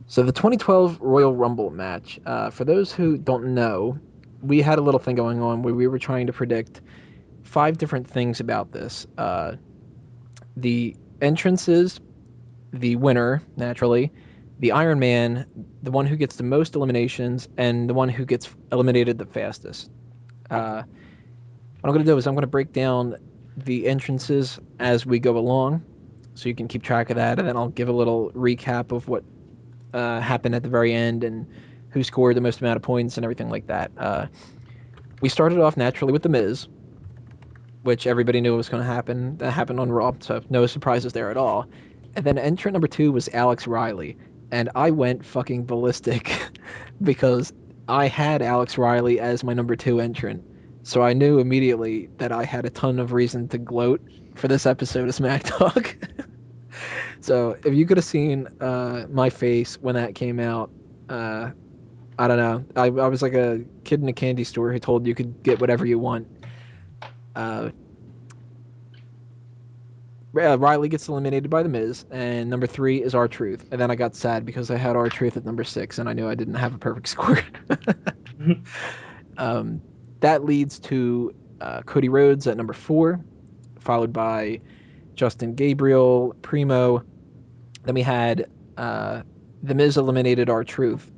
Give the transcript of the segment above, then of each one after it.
So the 2012 Royal Rumble match, for those who don't know, we had a little thing going on where we were trying to predict five different things about this. The entrances, the winner, naturally, the Iron Man, the one who gets the most eliminations, and the one who gets eliminated the fastest. What I'm going to do is I'm going to break down the entrances as we go along, so you can keep track of that, and then I'll give a little recap of what happened at the very end and who scored the most amount of points and everything like that. We started off naturally with The Miz, which everybody knew was going to happen. That happened on Raw, so no surprises there at all. And then entrant number two was Alex Riley, and I went fucking ballistic because I had Alex Riley as my number two entrant. So I knew immediately that I had a ton of reason to gloat for this episode of Smack Talk. So if you could have seen my face when that came out, uh, I don't know. I was like a kid in a candy store who told you could get whatever you want. Uh, Riley gets eliminated by The Miz, and number three is R-Truth. And then I got sad because I had R-Truth at number six, and I knew I didn't have a perfect score. um, that leads to Cody Rhodes at number four, followed by Justin Gabriel, Primo. Then we had The Miz eliminated R-Truth,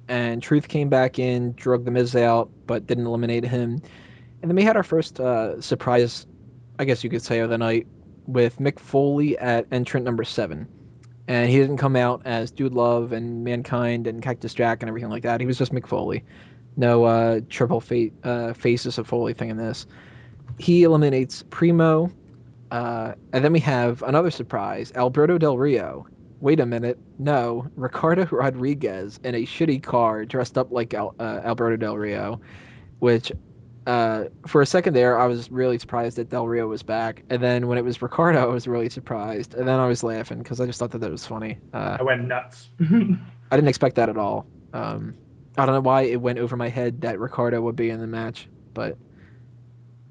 and Truth came back in, drug The Miz out, but didn't eliminate him. And then we had our first surprise, I guess you could say, of the night with Mick Foley at entrant number seven. And he didn't come out as Dude Love and Mankind and Cactus Jack and everything like that. He was just Mick Foley. No triple faces of Foley thing in this. He eliminates Primo. And then we have another surprise, Alberto Del Rio. Wait a minute. No, Ricardo Rodriguez in a shitty car dressed up like Alberto Del Rio, which for a second there, I was really surprised that Del Rio was back. And then when it was Ricardo, I was really surprised. And then I was laughing because I just thought that that was funny. I went nuts. I didn't expect that at all. I don't know why it went over my head that Ricardo would be in the match, but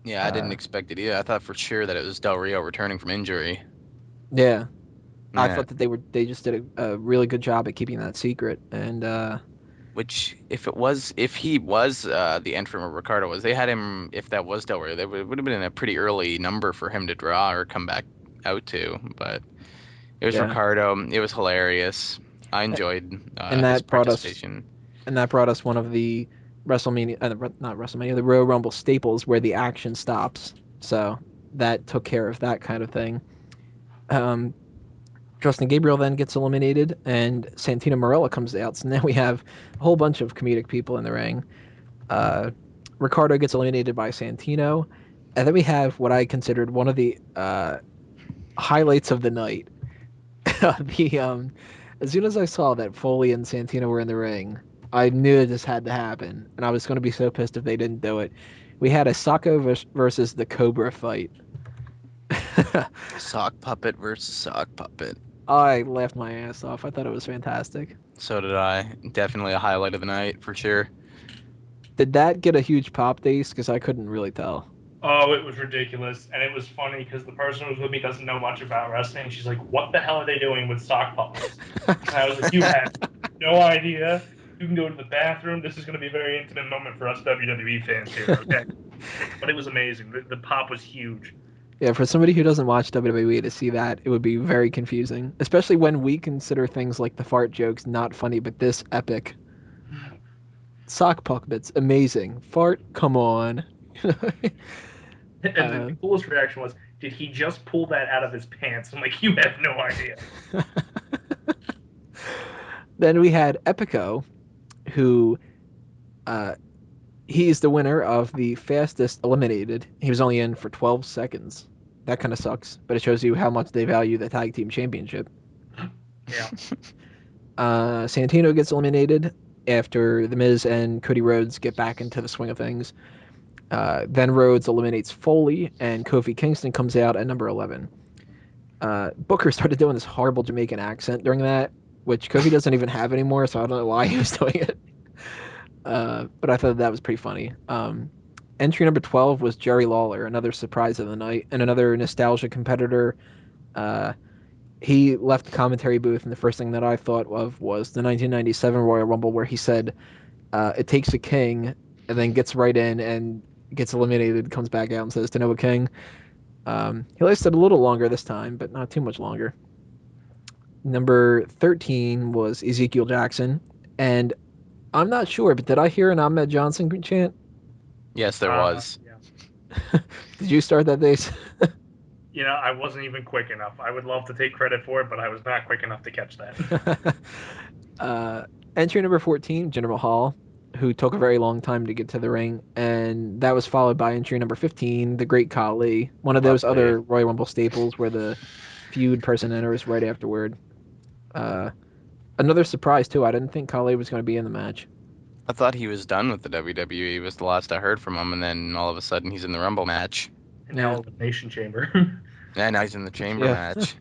Yeah, I didn't uh, expect it either. I thought for sure that it was Del Rio returning from injury. yeah, I Yeah, thought that they just did a really good job at keeping that secret. And which if he was the entrant where Ricardo was, they had him. If that was Del Rio, that would have been a pretty early number for him to draw or come back out to. But it was yeah, Ricardo. It was hilarious. I enjoyed and his that brought us participation. one of the WrestleMania, not WrestleMania, the Royal Rumble staples where the action stops. So that took care of that kind of thing. Um, Justin Gabriel then gets eliminated, and Santino Marella comes out. So now we have a whole bunch of comedic people in the ring. Uh, Ricardo gets eliminated by Santino, and then we have what I considered one of the highlights of the night. the As soon as I saw that Foley and Santino were in the ring, I knew this had to happen, and I was going to be so pissed if they didn't do it. We had a Socko versus the Cobra fight. Sock puppet versus sock puppet. I laughed my ass off. I thought it was fantastic. So did I. Definitely a highlight of the night for sure. Did that get a huge pop, Dace? Because I couldn't really tell. Oh, it was ridiculous, and it was funny because the person who was with me doesn't know much about wrestling. She's like, "What the hell are they doing with sock puppets?" And I was like, "You have no idea. You can go to the bathroom. This is going to be a very intimate moment for us WWE fans here, okay?" But it was amazing. The pop was huge. Yeah, for somebody who doesn't watch WWE to see that, it would be very confusing, especially when we consider things like the fart jokes not funny, but this epic. Sock puppets, amazing. Fart, come on. And uh, the coolest reaction was, "Did he just pull that out of his pants?" I'm like, "You have no idea." then we had Epico, who uh, he's the winner of the fastest eliminated. He was only in for 12 seconds. That kind of sucks, but it shows you how much they value the tag team championship. Yeah. Santino gets eliminated after The Miz and Cody Rhodes get back into the swing of things. Then Rhodes eliminates Foley, and Kofi Kingston comes out at number 11. Booker started doing this horrible Jamaican accent during that, which Kofi doesn't even have anymore, so I don't know why he was doing it. But I thought that was pretty funny. Entry number 12 was Jerry Lawler, another surprise of the night, and another nostalgia competitor. Uh, he left the commentary booth, and the first thing that I thought of was the 1997 Royal Rumble, where he said, "It takes a king," and then gets right in and gets eliminated, comes back out and says, "To know a king." He lasted a little longer this time, but not too much longer. Number 13 was Ezekiel Jackson, and I'm not sure, but did I hear an Ahmed Johnson chant? Yes, there was. Yeah. Did you start that, Dace? I wasn't even quick enough. I would love to take credit for it, but I was not quick enough to catch that. Entry number 14, Jinder Mahal, who took a very long time to get to the ring, and that was followed by entry number 15, the Great Khali, one of those Lovely. other Royal Rumble staples where the feud person enters right afterward. Uh, Another surprise, too. I didn't think Khali was going to be in the match. I thought he was done with the WWE. Was the last I heard from him, and then all of a sudden he's in the Rumble match. In Yeah. the Elimination Chamber. And now he's in the Chamber Yeah. match.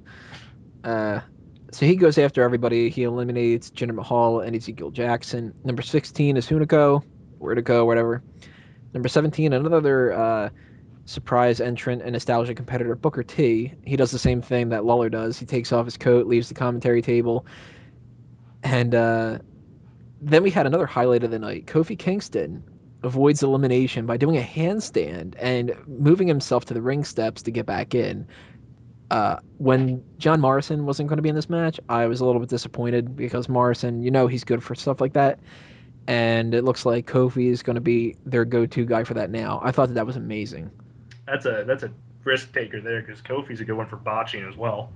So he goes after everybody. He eliminates Jinder Mahal and Ezekiel Jackson. Number 16 is Hunico. Where to go, whatever. Number 17, another surprise entrant and nostalgia competitor, Booker T. He does the same thing that Lawler does. He takes off his coat, leaves the commentary table. And then we had another highlight of the night. Kofi Kingston avoids elimination by doing a handstand and moving himself to the ring steps to get back in. When John Morrison wasn't going to be in this match, I was a little bit disappointed because Morrison, he's good for stuff like that. And it looks like Kofi is going to be their go-to guy for that now. I thought that was amazing. That's a risk taker there because Kofi's a good one for botching as well.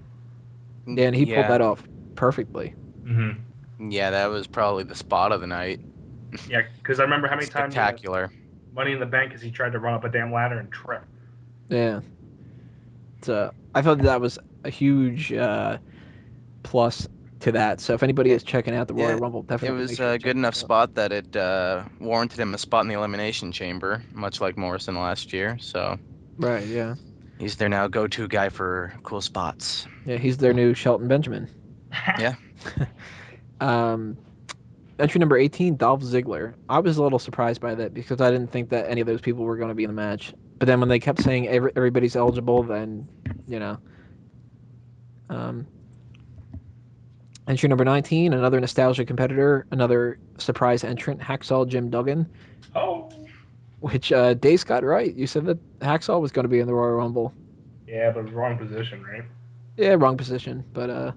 Yeah, and he pulled that off perfectly. Mm-hmm. Yeah, that was probably the spot of the night. Yeah, because I remember how many times Spectacular. Money in the Bank because he tried to run up a damn ladder and trip. Yeah. So I thought that was a huge plus to that. So if anybody is checking out the Royal Rumble, It definitely was make sure a to check good it enough out. spot that it warranted him a spot in the Elimination Chamber, much like Morrison last year. So Right, yeah. he's their now go-to guy for cool spots. Yeah, he's their new Shelton Benjamin. Yeah. Entry number 18, Dolph Ziggler. I was a little surprised by that because I didn't think that any of those people were going to be in the match. But then when they kept saying everybody's eligible, then, you know. Entry number 19, another nostalgia competitor, another surprise entrant, Hacksaw Jim Duggan, Oh. which Dace got right. You said that Hacksaw was going to be in the Royal Rumble. Yeah, but wrong position, right? Yeah, wrong position. But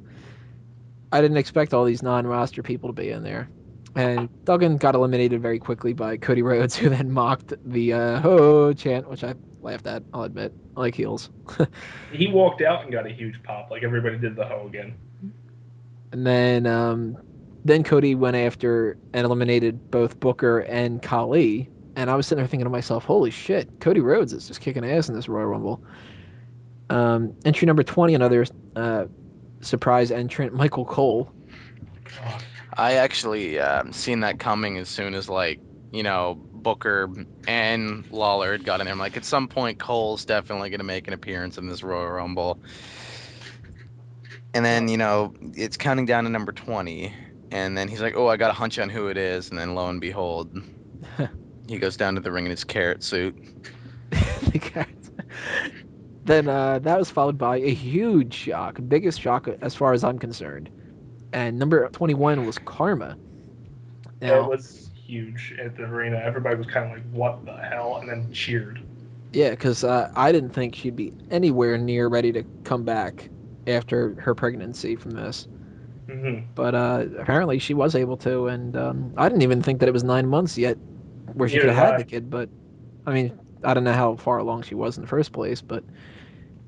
I didn't expect all these non-roster people to be in there. And Duggan got eliminated very quickly by Cody Rhodes, who then mocked the ho chant, which I laughed at, I'll admit. I like heels. He walked out and got a huge pop, like everybody did the ho again. And then Cody went after and eliminated both Booker and Khali. And I was sitting there thinking to myself, holy shit, Cody Rhodes is just kicking ass in this Royal Rumble. Entry number 20, another surprise entrant, Michael Cole. I actually seen that coming as soon as Booker and Lawler had got in there. I'm like, at some point, Cole's definitely going to make an appearance in this Royal Rumble. And then it's counting down to number 20, and then he's like, "Oh, I got a hunch on who it is," and then lo and behold, he goes down to the ring in his carrot suit. Then that was followed by a huge shock, biggest shock as far as I'm concerned. And number 21 was Karma. Now, it was huge at the arena. Everybody was kind of like, what the hell? And then cheered. Yeah, because I didn't think she'd be anywhere near ready to come back after her pregnancy from this. Mm-hmm. But apparently she was able to, and I didn't even think that it was 9 months yet where she could have had the kid. But, I mean, I don't know how far along she was in the first place. But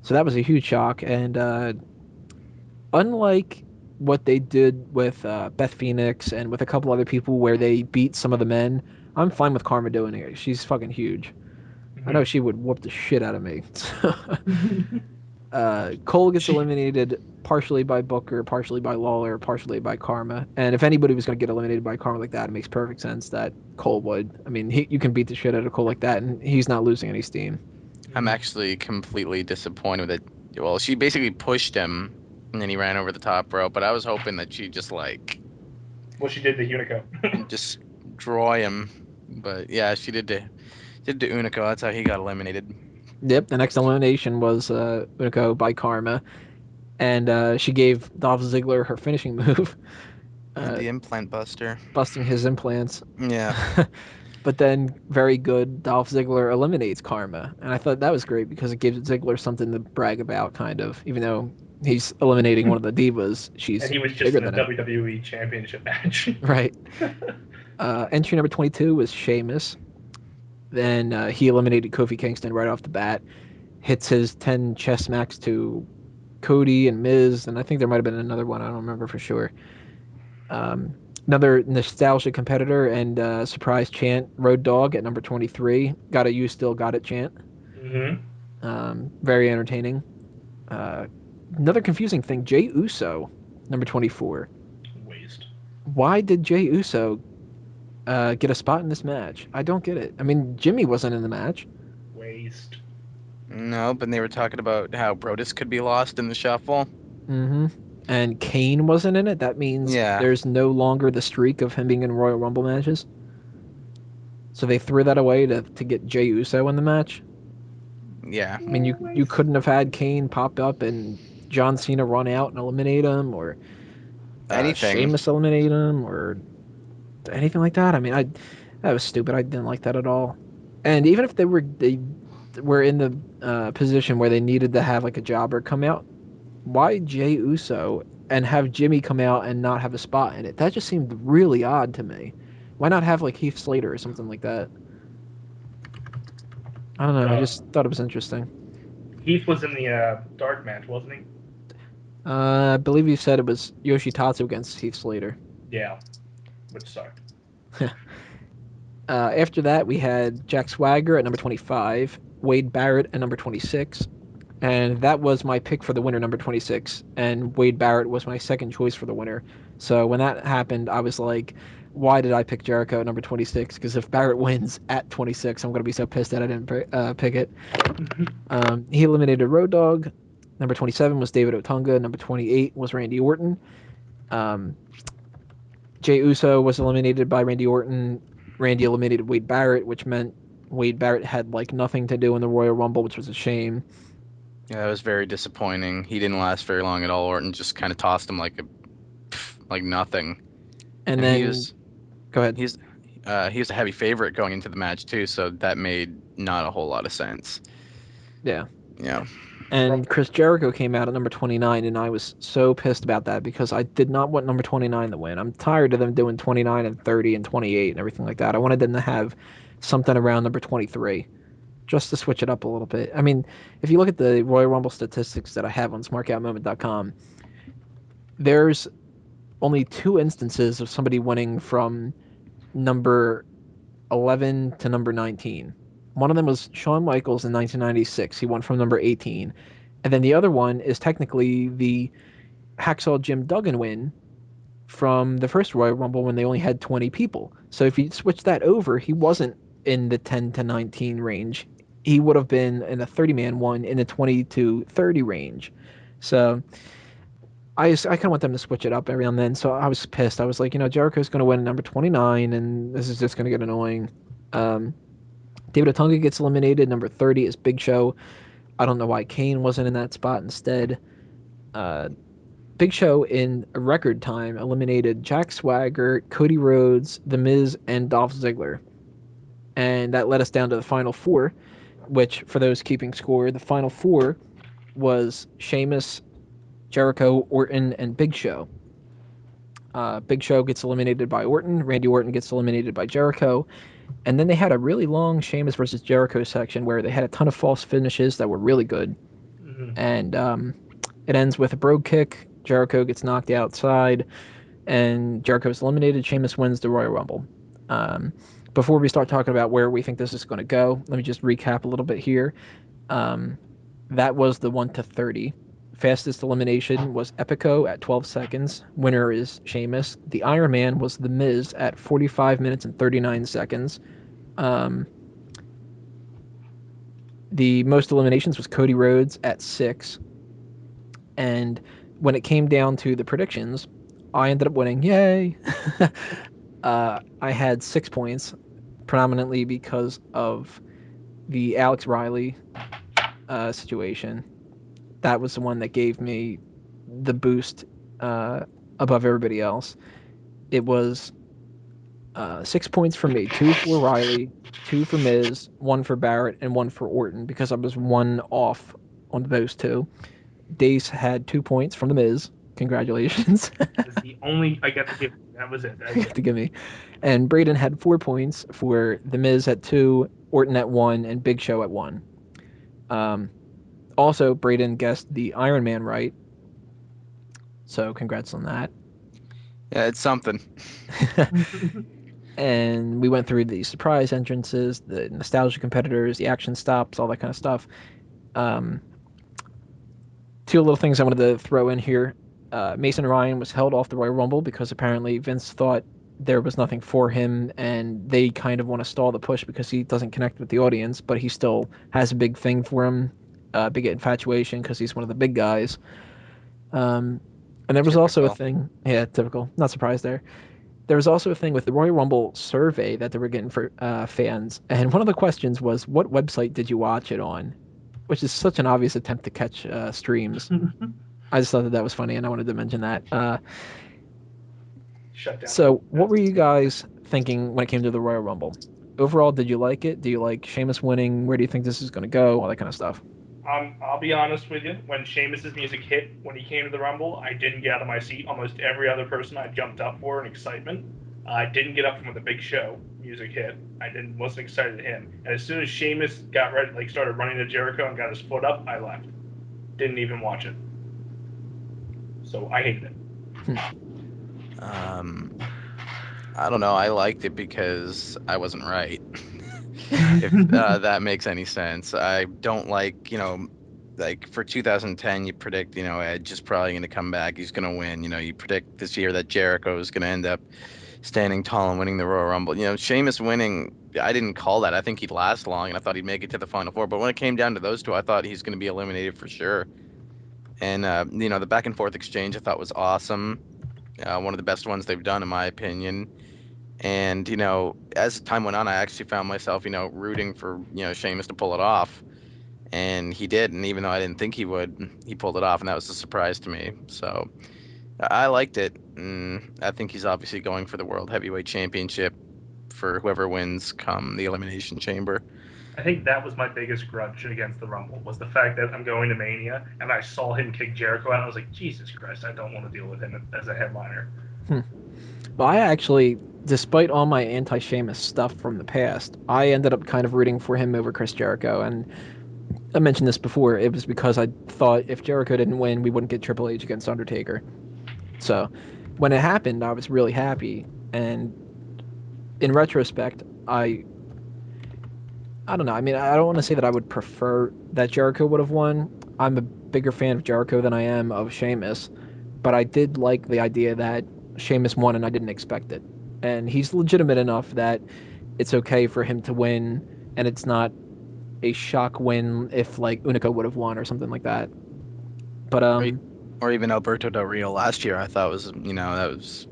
so that was a huge shock. And unlike what they did with Beth Phoenix and with a couple other people where they beat some of the men, I'm fine with Karma doing it. She's fucking huge. I know she would whoop the shit out of me. Cole gets eliminated partially by Booker, partially by Lawler, partially by Karma. And if anybody was going to get eliminated by Karma like that, it makes perfect sense that Cole would. I mean, you can beat the shit out of Cole like that, and he's not losing any steam. I'm actually completely disappointed with it. Well, she basically pushed him, and then he ran over the top rope. But I was hoping that she just well, she did the Unico. destroy him. But yeah, she did the Unico. That's how he got eliminated. Yep, the next elimination was Unico by Karma. and she gave Dolph Ziggler her finishing move, The implant buster. busting his implants. Yeah. But then, very good, Dolph Ziggler eliminates Karma, and I thought that was great because it gives Ziggler something to brag about, kind of. Even though he's eliminating one of the divas, And she's he was just bigger in a than him. WWE Championship match. Right. Entry number 22 was Sheamus. Then he eliminated Kofi Kingston right off the bat. Hits his 10 chest smacks to Cody and Miz, and I think there might have been another one. I don't remember for sure. Another nostalgia competitor and surprise chant, Road Dogg at number 23. Got it, you still got it chant. Very entertaining. Uh, Another confusing thing, Jey Uso, number 24. Waste. Why did Jey Uso get a spot in this match? I don't get it. I mean, Jimmy wasn't in the match. Waste. No, but they were talking about how Brodus could be lost in the shuffle. Mm-hmm. And Kane wasn't in it. That means Yeah. there's no longer the streak of him being in Royal Rumble matches. So they threw that away to get Jey Uso in the match. Yeah. I mean, you couldn't have had Kane pop up and John Cena run out and eliminate him, or Anything. Sheamus eliminate him, or anything like that. I mean, that was stupid. I didn't like that at all. And even if they were in the position where they needed to have like a jobber come out, why Jey Uso and have Jimmy come out and not have a spot in it? That just seemed really odd to me. Why not have like Heath Slater or something like that? I don't know. I just thought it was interesting. Heath was in the dark match, wasn't he? I believe you said it was Yoshitatsu against Heath Slater. Yeah, which sucked. After that, we had Jack Swagger at number 25, Wade Barrett at number 26, and that was my pick for the winner, number 26, and Wade Barrett was my second choice for the winner. So when that happened, I was like, why did I pick Jericho at number 26? Because if Barrett wins at 26, I'm going to be so pissed that I didn't pick it. He eliminated Road Dogg. Number 27 was David Otunga. Number 28 was Randy Orton. Jey Uso was eliminated by Randy Orton. Randy eliminated Wade Barrett, which meant Wade Barrett had like nothing to do in the Royal Rumble, which was a shame. Yeah, that was very disappointing. He didn't last very long at all. Orton just kind of tossed him like nothing. And then, he was go ahead. he was a heavy favorite going into the match too, so that made not a whole lot of sense. Yeah. Yeah. And Chris Jericho came out at number 29, and I was so pissed about that because I did not want number 29 to win. I'm tired of them doing 29 and 30 and 28 and everything like that. I wanted them to have something around number 23 just to switch it up a little bit. I mean, if you look at the Royal Rumble statistics that I have on smarkoutmoment.com, there's only 2 instances of somebody winning from number 11 to number 19. One of them was Shawn Michaels in 1996. He won from number 18. And then the other one is technically the Hacksaw Jim Duggan win from the first Royal Rumble when they only had 20 people. So if you switch that over, he wasn't in the 10 to 19 range. He would have been in a 30-man one in the 20 to 30 range. So I kind of want them to switch it up every now and then. So I was pissed. I was like, Jericho's going to win at number 29, and this is just going to get annoying. David Otunga gets eliminated. Number 30 is Big Show. I don't know why Kane wasn't in that spot instead. Big Show in a record time eliminated Jack Swagger, Cody Rhodes, The Miz, and Dolph Ziggler. And that led us down to the final 4, which, for those keeping score, the final 4 was Sheamus, Jericho, Orton, and Big Show. Big Show gets eliminated by Orton. Randy Orton gets eliminated by Jericho. And then they had a really long Sheamus versus Jericho section where they had a ton of false finishes that were really good. And it ends with a brogue kick. Jericho gets knocked outside, and Jericho's eliminated. Sheamus wins the Royal Rumble. Before we start talking about where we think this is going to go, let me just recap a little bit here. That was the 1 to 30. Fastest elimination was Epico at 12 seconds. Winner is Sheamus. The Iron Man was The Miz at 45 minutes and 39 seconds. The most eliminations was Cody Rhodes at 6. And when it came down to the predictions, I ended up winning. Yay! I had 6 points, predominantly because of the Alex Riley situation. That was the one that gave me the boost above everybody else. It was 6 points for me, 2 for Riley, 2 for Miz, 1 for Barrett, and 1 for Orton because I was 1 off on those two. Dace had 2 points from the Miz. Congratulations. That's the only I got to give. That was it. That's it. To give me. And Braden had 4 points for the Miz at 2, Orton at 1, and Big Show at 1. Also, Braden guessed the Iron Man right. So congrats on that. Yeah, it's something. And we went through the surprise entrances, the nostalgia competitors, the action stops, all that kind of stuff. Two little things I wanted to throw in here. Mason Ryan was held off the Royal Rumble because apparently Vince thought there was nothing for him, and they kind of want to stall the push because he doesn't connect with the audience, but he still has a big thing for him, big infatuation because he's one of the big guys. And there was also a thing, yeah, typical, not surprised there. There was also a thing with the Royal Rumble survey that they were getting for fans, and one of the questions was, "What website did you watch it on?" Which is such an obvious attempt to catch streams. I just thought that was funny, and I wanted to mention that. Shut down. So, what were you guys thinking when it came to the Royal Rumble? Overall, did you like it? Do you like Sheamus winning? Where do you think this is going to go? All that kind of stuff. I'll be honest with you. When Sheamus's music hit, when he came to the Rumble, I didn't get out of my seat. Almost every other person I jumped up for in excitement. I didn't get up from when the Big Show music hit. Wasn't excited at him. And as soon as Sheamus got ready, started running to Jericho and got his foot up, I left. Didn't even watch it. So I hated it. I don't know. I liked it because I wasn't right. If that makes any sense. I don't like, like for 2010, you predict, Edge is probably going to come back. He's going to win. You predict this year that Jericho is going to end up standing tall and winning the Royal Rumble. Sheamus winning, I didn't call that. I think he'd last long, and I thought he'd make it to the Final Four. But when it came down to those two, I thought he's going to be eliminated for sure. And, the back and forth exchange I thought was awesome. One of the best ones they've done, in my opinion. And, as time went on, I actually found myself, rooting for, Sheamus to pull it off. And he did. And even though I didn't think he would, he pulled it off. And that was a surprise to me. So I liked it. And I think he's obviously going for the World Heavyweight Championship for whoever wins come the Elimination Chamber. I think that was my biggest grudge against the Rumble, was the fact that I'm going to Mania and I saw him kick Jericho out. And I was like, Jesus Christ, I don't want to deal with him as a headliner. Well, I actually, despite all my anti-Sheamus stuff from the past, I ended up kind of rooting for him over Chris Jericho. And I mentioned this before. It was because I thought if Jericho didn't win, we wouldn't get Triple H against Undertaker. So when it happened, I was really happy. And in retrospect, I don't know. I mean, I don't want to say that I would prefer that Jericho would have won. I'm a bigger fan of Jericho than I am of Sheamus. But I did like the idea that Sheamus won and I didn't expect it. And he's legitimate enough that it's okay for him to win, and it's not a shock win if, like, Unico would have won or something like that. But, Or even Alberto Del Rio last year, I thought was, that was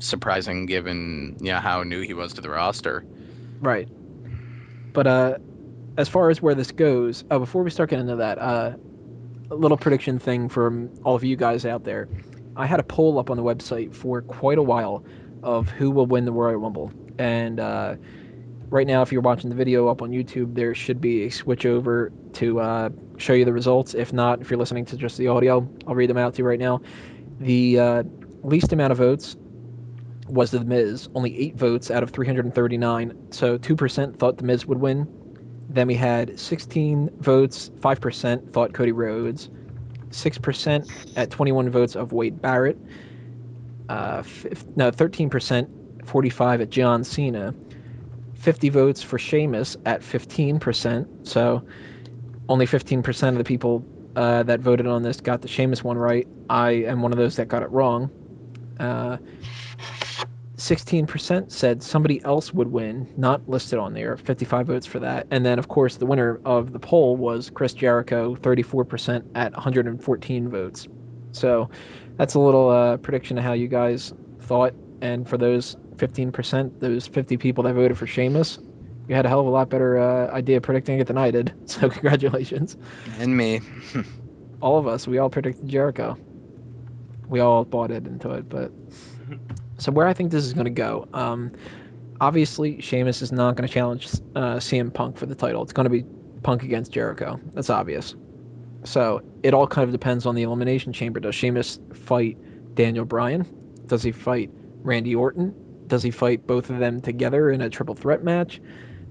surprising given, how new he was to the roster. Right. But as far as where this goes, before we start getting into that, a little prediction thing from all of you guys out there. I had a poll up on the website for quite a while of who will win the Royal Rumble. And right now, if you're watching the video up on YouTube, there should be a switch over to show you the results. If not, if you're listening to just the audio, I'll read them out to you right now. The least amount of votes was The Miz, only 8 votes out of 339. So 2% thought The Miz would win. Then we had 16 votes, 5% thought Cody Rhodes, 6% at 21 votes of Wade Barrett, 13%, 45 at John Cena, 50 votes for Sheamus at 15%. So only 15% of the people that voted on this got the Sheamus one right. I am one of those that got it wrong. 16% said somebody else would win, not listed on there, 55 votes for that. And then, of course, the winner of the poll was Chris Jericho, 34% at 114 votes. So that's a little prediction of how you guys thought. And for those 15%, those 50 people that voted for Sheamus, you had a hell of a lot better idea of predicting it than I did. So congratulations. And me. All of us, we all predicted Jericho. We all bought it into it, but so where I think this is going to go. Obviously, Sheamus is not going to challenge CM Punk for the title. It's going to be Punk against Jericho. That's obvious. So it all kind of depends on the Elimination Chamber. Does Sheamus fight Daniel Bryan? Does he fight Randy Orton? Does he fight both of them together in a triple threat match?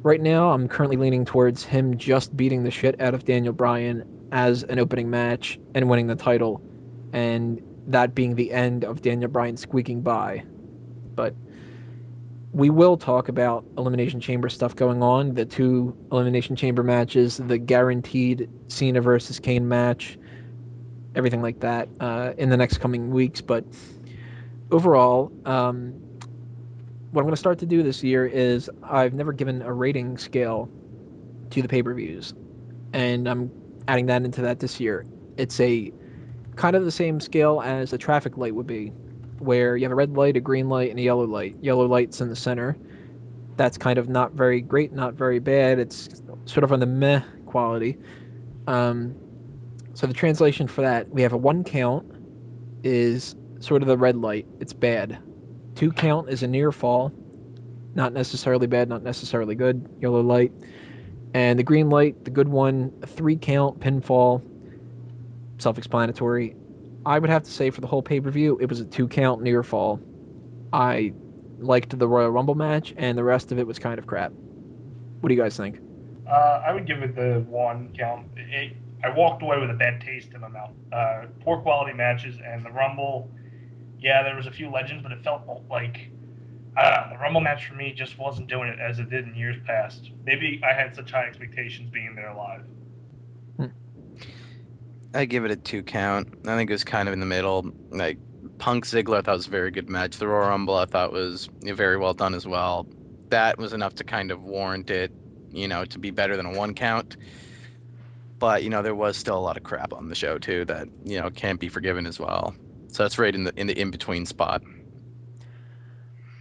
Right now, I'm currently leaning towards him just beating the shit out of Daniel Bryan as an opening match and winning the title, and that being the end of Daniel Bryan squeaking by. But we will talk about Elimination Chamber stuff going on, the 2 Elimination Chamber matches, the guaranteed Cena versus Kane match, everything like that in the next coming weeks. But overall, what I'm going to start to do this year is I've never given a rating scale to the pay-per-views, and I'm adding that into that this year. It's a kind of the same scale as a traffic light would be, where you have a red light, a green light, and a yellow light. Yellow light's in the center. That's kind of not very great, not very bad. It's sort of on the meh quality. So the translation for that, we have a 1 count is sort of the red light. It's bad. 2 count is a near fall. Not necessarily bad, not necessarily good. Yellow light. And the green light, the good one, a 3 count pinfall. Self-explanatory. I would have to say for the whole pay-per-view, it was a 2 count near fall. I liked the Royal Rumble match, and the rest of it was kind of crap. What do you guys think? I would give it the 1 count. I walked away with a bad taste in my mouth. Poor quality matches, and the Rumble, yeah, there was a few legends, but it felt like the Rumble match for me just wasn't doing it as it did in years past. Maybe I had such high expectations being there live. I give it a 2 count. I think it was kind of in the middle. Like Punk Ziggler, I thought was a very good match. The Royal Rumble, I thought was very well done as well. That was enough to kind of warrant it, to be better than a 1 count. But there was still a lot of crap on the show too that can't be forgiven as well. So that's right in the in between spot.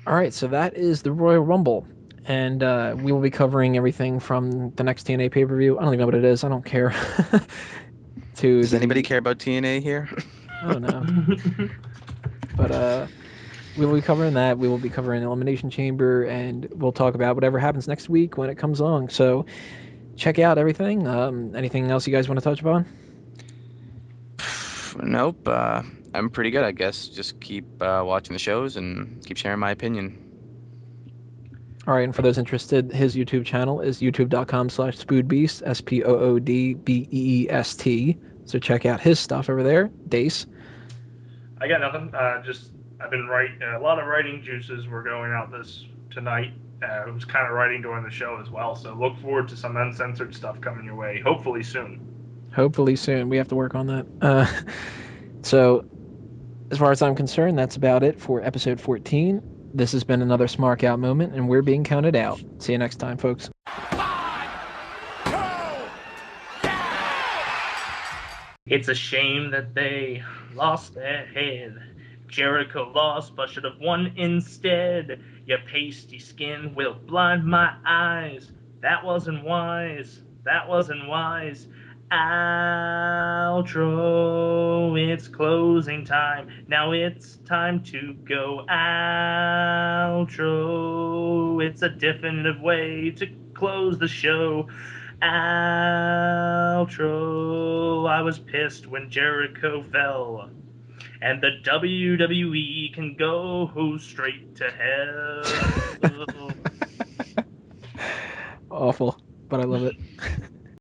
All right, so that is the Royal Rumble, and we will be covering everything from the next TNA pay-per-view. I don't even know what it is. I don't care. Does anybody care about TNA here? I don't know. But we will be covering that. We will be covering Elimination Chamber, and we'll talk about whatever happens next week when it comes along. So check out everything. Anything else you guys want to touch upon? Nope. I'm pretty good, I guess. Just keep watching the shows and keep sharing my opinion. All right, and for those interested, his YouTube channel is youtube.com/spoodbeast, SPOODBEEST. So check out his stuff over there. Dace. I got nothing. I've been writing. A lot of writing juices were going out tonight. I was kind of writing during the show as well. So look forward to some uncensored stuff coming your way. Hopefully soon. Hopefully soon. We have to work on that. So as far as I'm concerned, that's about it for episode 14. This has been another Smark Out moment, and we're being counted out. See you next time, folks. 5, 2, It's a shame that they lost their head. Jericho lost, but should have won instead. Your pasty skin will blind my eyes. That wasn't wise. That wasn't wise. Outro, it's closing time. Now it's time to go. Outro, it's a definitive way to close the show. Outro, I was pissed when Jericho fell. And the WWE can go straight to hell. Awful, but I love it.